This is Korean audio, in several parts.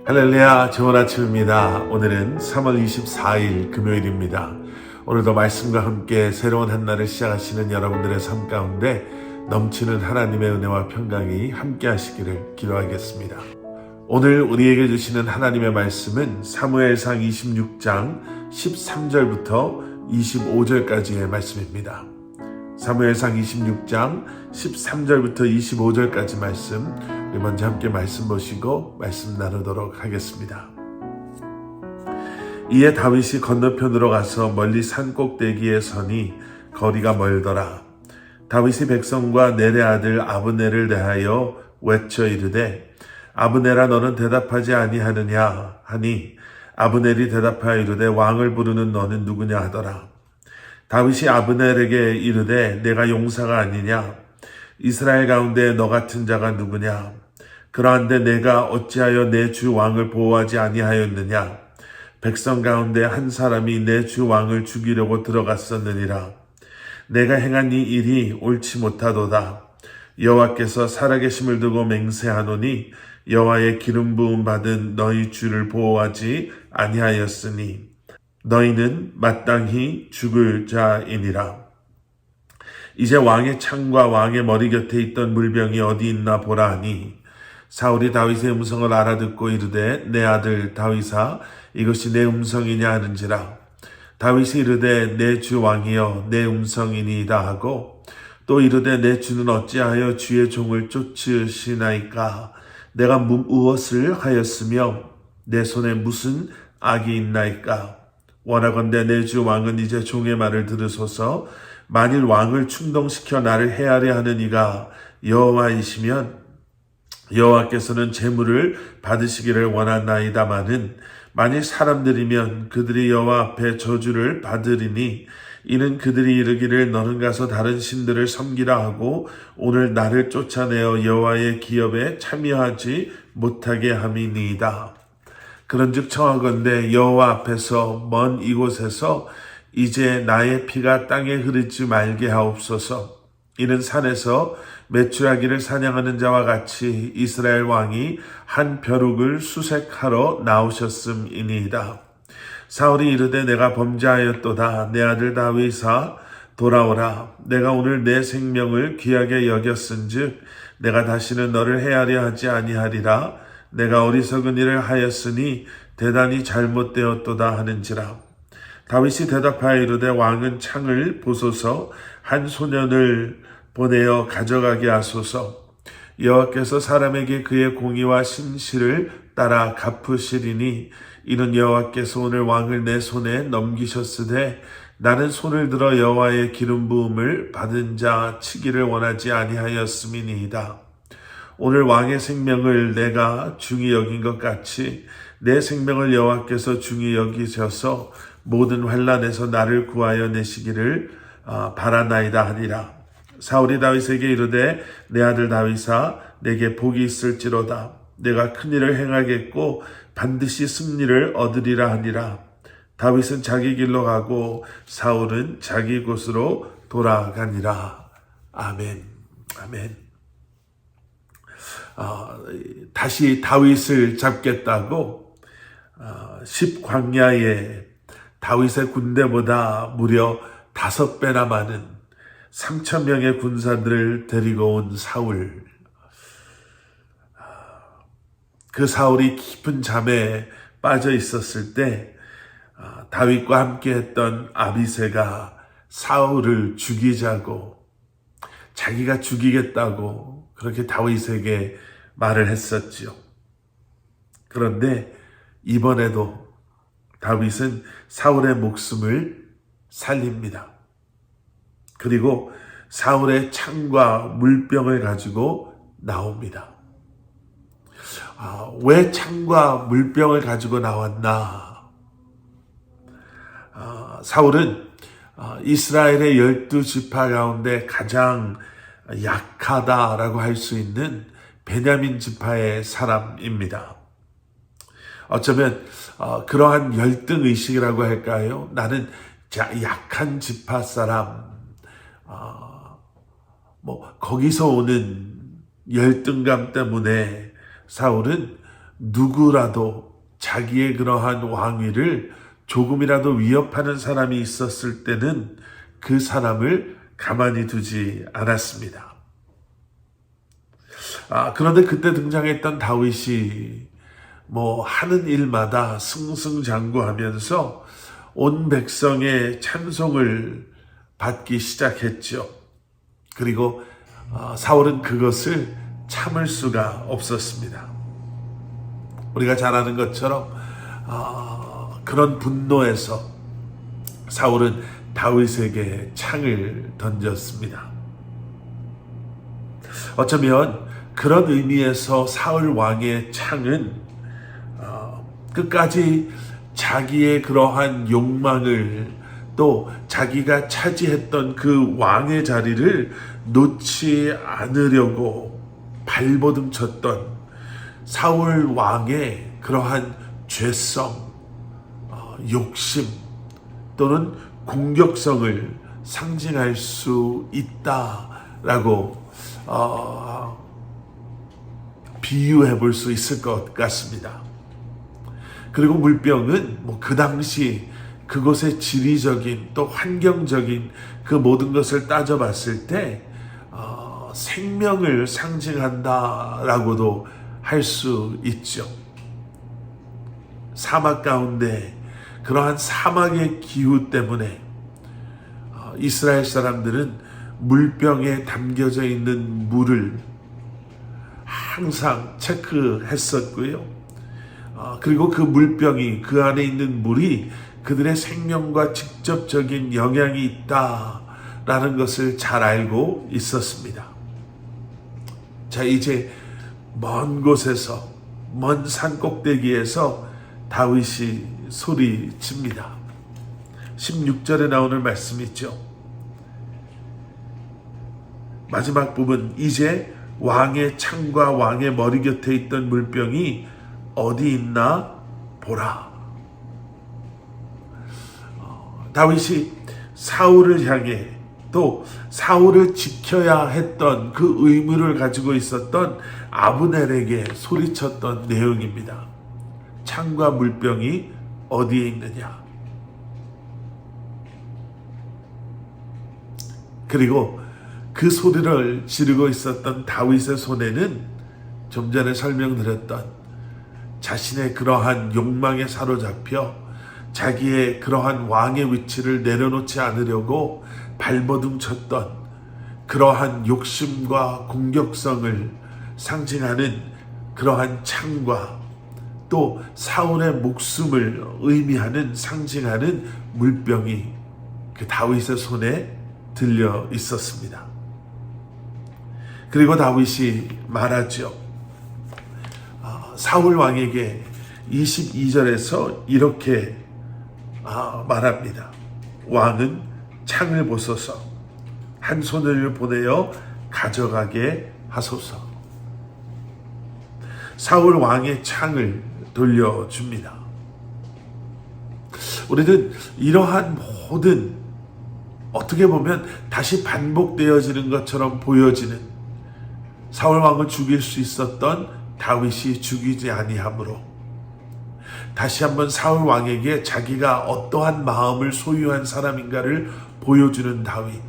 할렐루야, 좋은 아침입니다. 오늘은 3월 24일 금요일입니다. 오늘도 말씀과 함께 새로운 한 날을 시작하시는 여러분들의 삶 가운데 넘치는 하나님의 은혜와 평강이 함께 하시기를 기도하겠습니다. 오늘 우리에게 주시는 하나님의 말씀은 사무엘상 26장 13절부터 25절까지의 말씀입니다. 사무엘상 26장 13절부터 25절까지 말씀, 우리 먼저 함께 말씀 보시고 말씀 나누도록 하겠습니다. 이에 다윗이 건너편으로 가서 멀리 산 꼭대기에 서니 거리가 멀더라. 다윗이 백성과 넬의 아들 아브넬을 대하여 외쳐 이르되 아브넬아 너는 대답하지 아니하느냐 하니 아브넬이 대답하여 이르되 왕을 부르는 너는 누구냐 하더라. 다윗이 아브넬에게 이르되 내가 용사가 아니냐? 이스라엘 가운데 너 같은 자가 누구냐? 그러한데 내가 어찌하여 내 주 왕을 보호하지 아니하였느냐? 백성 가운데 한 사람이 내 주 왕을 죽이려고 들어갔었느니라. 내가 행한 이 일이 옳지 못하도다. 여호와께서 살아계심을 두고 맹세하노니 여호와의 기름 부음 받은 너희 주를 보호하지 아니하였으니 너희는 마땅히 죽을 자이니라. 이제 왕의 창과 왕의 머리 곁에 있던 물병이 어디 있나 보라 하니 사울이 다윗의 음성을 알아듣고 이르되 내 아들 다윗아 이것이 내 음성이냐 하는지라. 다윗이 이르되 내 주 왕이여 내 음성이니이다 하고 또 이르되 내 주는 어찌하여 주의 종을 쫓으시나이까. 내가 무엇을 하였으며 내 손에 무슨 악이 있나이까. 원하건대 내 주 왕은 이제 종의 말을 들으소서. 만일 왕을 충동시켜 나를 해하려 하는 이가 여호와이시면 여호와께서는 재물을 받으시기를 원하나이다마는 만일 사람들이면 그들이 여호와 앞에 저주를 받으리니 이는 그들이 이르기를 너는 가서 다른 신들을 섬기라 하고 오늘 나를 쫓아내어 여호와의 기업에 참여하지 못하게 함이니이다. 그런즉 청하건대 여호와 앞에서 먼 이곳에서 이제 나의 피가 땅에 흐르지 말게 하옵소서. 이는 산에서 메추라기를 사냥하는 자와 같이 이스라엘 왕이 한 벼룩을 수색하러 나오셨음이니이다. 사울이 이르되 내가 범죄하였도다. 내 아들 다윗아 돌아오라. 내가 오늘 내 생명을 귀하게 여겼은즉 내가 다시는 너를 해하려 하지 아니하리라. 내가 어리석은 일을 하였으니 대단히 잘못되었도다 하는지라. 다윗이 대답하여 이르되 왕은 창을 보소서. 한 소년을 보내어 가져가게 하소서. 여호와께서 사람에게 그의 공의와 신실을 따라 갚으시리니 이는 여호와께서 오늘 왕을 내 손에 넘기셨으되 나는 손을 들어 여호와의 기름 부음을 받은 자 치기를 원하지 아니하였음이니이다. 오늘 왕의 생명을 내가 중히 여긴 것 같이 내 생명을 여호와께서 중히 여기셔서 모든 환난에서 나를 구하여 내시기를 바라나이다 하니라. 사울이 다윗에게 이르되 내 아들 다윗아 내게 복이 있을지로다. 내가 큰 일을 행하겠고 반드시 승리를 얻으리라 하니라. 다윗은 자기 길로 가고 사울은 자기 곳으로 돌아가니라. 아멘. 아멘. 다시 다윗을 잡겠다고 10광야에 다윗의 군대보다 무려 5배나 많은 3,000명의 군사들을 데리고 온 사울. 그 사울이 깊은 잠에 빠져 있었을 때 다윗과 함께 했던 아비새가 사울을 죽이자고 자기가 죽이겠다고 그렇게 다윗에게 말을 했었지요. 그런데 이번에도 다윗은 사울의 목숨을 살립니다. 그리고 사울의 창과 물병을 가지고 나옵니다. 왜 창과 물병을 가지고 나왔나? 사울은 이스라엘의 12지파 가운데 가장 약하다라고 할 수 있는 베냐민 지파의 사람입니다. 어쩌면 그러한 열등의식이라고 할까요? 나는 약한 지파 사람, 거기서 오는 열등감 때문에 사울은 누구라도 자기의 그러한 왕위를 조금이라도 위협하는 사람이 있었을 때는 그 사람을 가만히 두지 않았습니다. 그런데 그때 등장했던 다윗이 하는 일마다 승승장구하면서 온 백성의 찬송을 받기 시작했죠. 그리고 사울은 그것을 참을 수가 없었습니다. 우리가 잘 아는 것처럼 그런 분노에서 사울은 다윗에게 창을 던졌습니다. 어쩌면 그런 의미에서 사울 왕의 창은 끝까지 자기의 그러한 욕망을 또 자기가 차지했던 그 왕의 자리를 놓지 않으려고 발버둥쳤던 사울 왕의 그러한 죄성, 욕심 또는 공격성을 상징할 수 있다라고 비유해 볼 수 있을 것 같습니다. 그리고 물병은 그 당시 그곳의 지리적인 또 환경적인 그 모든 것을 따져봤을 때 생명을 상징한다라고도 할 수 있죠. 사막 가운데 그러한 사막의 기후 때문에 이스라엘 사람들은 물병에 담겨져 있는 물을 항상 체크했었고요. 그리고 그 물병이, 그 안에 있는 물이 그들의 생명과 직접적인 영향이 있다라는 것을 잘 알고 있었습니다. 자, 이제 먼 곳에서, 먼 산 꼭대기에서 다윗이 소리칩니다. 16절에 나오는 말씀이 있죠. 마지막 부분, 이제 왕의 창과 왕의 머리 곁에 있던 물병이 어디 있나 보라. 다윗이 사울을 향해 또 사울을 지켜야 했던 그 의무를 가지고 있었던 아브넬에게 소리쳤던 내용입니다. 창과 물병이 어디에 있느냐. 그리고 그 소리를 지르고 있었던 다윗의 손에는 좀 전에 설명드렸던 자신의 그러한 욕망에 사로잡혀 자기의 그러한 왕의 위치를 내려놓지 않으려고 발버둥 쳤던 그러한 욕심과 공격성을 상징하는 그러한 창과 또 사울의 목숨을 의미하는 상징하는 물병이 그 다윗의 손에 들려 있었습니다. 그리고 다윗이 말하죠. 사울 왕에게 22절에서 이렇게 말합니다. 왕은 창을 보소서, 한 손을 보내어 가져가게 하소서. 사울 왕의 창을 돌려줍니다. 우리는 이러한 모든, 어떻게 보면 다시 반복되어지는 것처럼 보여지는, 사울 왕을 죽일 수 있었던 다윗이 죽이지 아니함으로 다시 한번 사울 왕에게 자기가 어떠한 마음을 소유한 사람인가를 보여주는 다윗,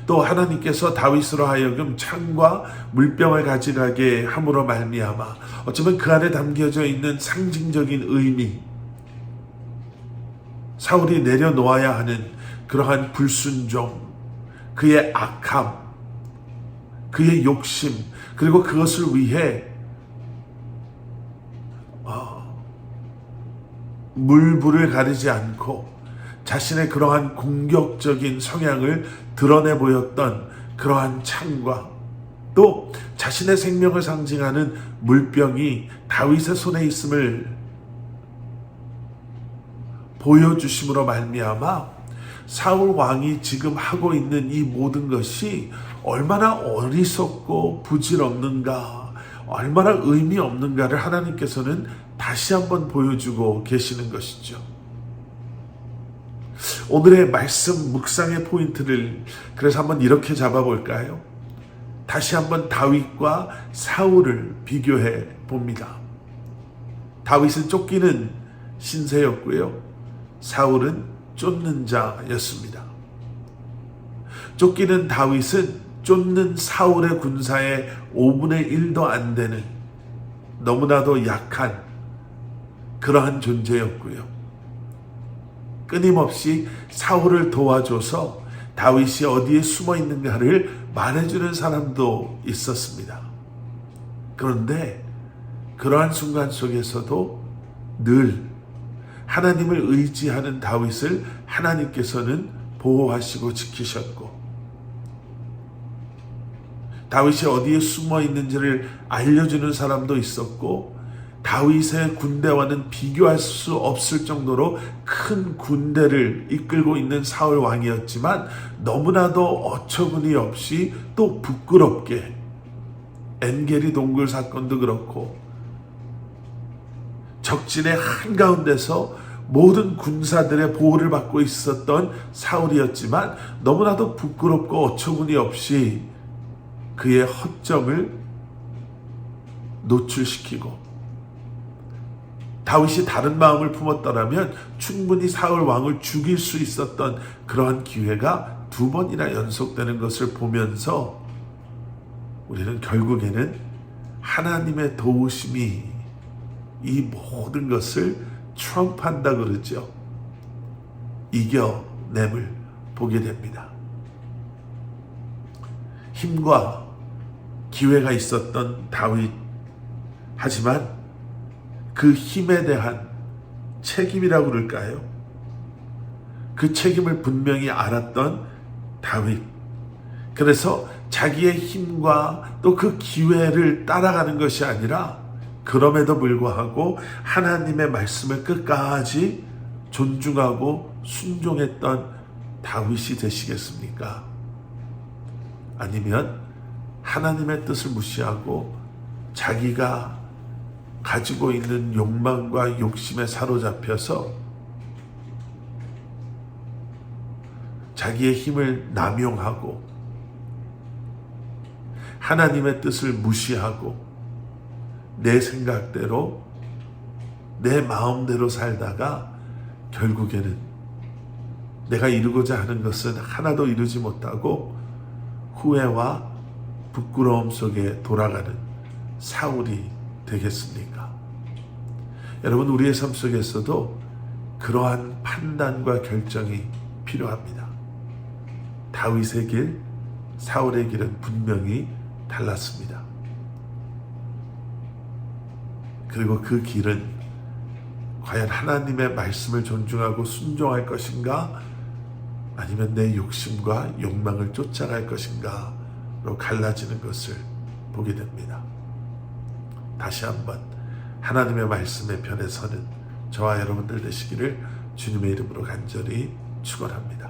또 하나님께서 다윗으로 하여금 창과 물병을 가져가게 함으로 말미암아 어쩌면 그 안에 담겨져 있는 상징적인 의미, 사울이 내려놓아야 하는 그러한 불순종, 그의 악함, 그의 욕심, 그리고 그것을 위해 물불을 가리지 않고 자신의 그러한 공격적인 성향을 드러내 보였던 그러한 창과 또 자신의 생명을 상징하는 물병이 다윗의 손에 있음을 보여주심으로 말미암아 사울 왕이 지금 하고 있는 이 모든 것이 얼마나 어리석고 부질없는가, 얼마나 의미 없는가를 하나님께서는 다시 한번 보여주고 계시는 것이죠. 오늘의 말씀 묵상의 포인트를 그래서 한번 이렇게 잡아볼까요? 다시 한번 다윗과 사울을 비교해 봅니다. 다윗은 쫓기는 신세였고요. 사울은 쫓는 자였습니다. 쫓기는 다윗은 쫓는 사울의 군사의 5분의 1도 안 되는 너무나도 약한 그러한 존재였고요. 끊임없이 사울을 도와줘서 다윗이 어디에 숨어 있는가를 말해주는 사람도 있었습니다. 그런데 그러한 순간 속에서도 늘 하나님을 의지하는 다윗을 하나님께서는 보호하시고 지키셨고, 다윗이 어디에 숨어 있는지를 알려주는 사람도 있었고, 다윗의 군대와는 비교할 수 없을 정도로 큰 군대를 이끌고 있는 사울 왕이었지만 너무나도 어처구니 없이 또 부끄럽게 엔게리 동굴 사건도 그렇고 적진의 한가운데서 모든 군사들의 보호를 받고 있었던 사울이었지만 너무나도 부끄럽고 어처구니 없이 그의 허점을 노출시키고, 다윗이 다른 마음을 품었더라면 충분히 사울 왕을 죽일 수 있었던 그러한 기회가 2번이나 연속되는 것을 보면서 우리는 결국에는 하나님의 도우심이 이 모든 것을 트럼프한다 그러죠. 이겨냄을 보게 됩니다. 힘과 기회가 있었던 다윗, 하지만 그 힘에 대한 책임이라고 그럴까요? 그 책임을 분명히 알았던 다윗. 그래서 자기의 힘과 또 그 기회를 따라가는 것이 아니라 그럼에도 불구하고 하나님의 말씀을 끝까지 존중하고 순종했던 다윗이 되시겠습니까? 아니면 하나님의 뜻을 무시하고 자기가 가지고 있는 욕망과 욕심에 사로잡혀서 자기의 힘을 남용하고 하나님의 뜻을 무시하고 내 생각대로 내 마음대로 살다가 결국에는 내가 이루고자 하는 것은 하나도 이루지 못하고 후회와 부끄러움 속에 돌아가는 사울이 되겠습니까? 여러분, 우리의 삶 속에서도 그러한 판단과 결정이 필요합니다. 다윗의 길, 사울의 길은 분명히 달랐습니다. 그리고 그 길은 과연 하나님의 말씀을 존중하고 순종할 것인가, 아니면 내 욕심과 욕망을 쫓아갈 것인가로 갈라지는 것을 보게 됩니다. 다시 한번 하나님의 말씀의 편에 서는 저와 여러분들 되시기를 주님의 이름으로 간절히 축원합니다.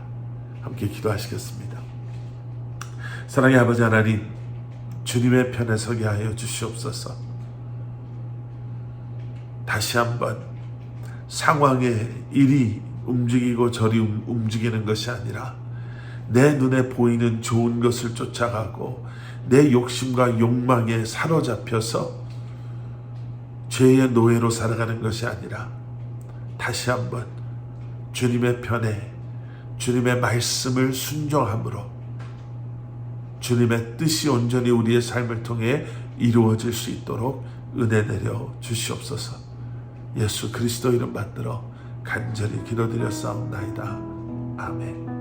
함께 기도하시겠습니다. 사랑의 아버지 하나님, 주님의 편에 서게 하여 주시옵소서. 다시 한번 상황에 일이 움직이고 저리 움직이는 것이 아니라 내 눈에 보이는 좋은 것을 쫓아가고 내 욕심과 욕망에 사로잡혀서 죄의 노예로 살아가는 것이 아니라 다시 한번 주님의 편에 주님의 말씀을 순종함으로 주님의 뜻이 온전히 우리의 삶을 통해 이루어질 수 있도록 은혜 내려 주시옵소서. 예수 그리스도 이름 받들어 간절히 기도드렸사옵나이다. 아멘.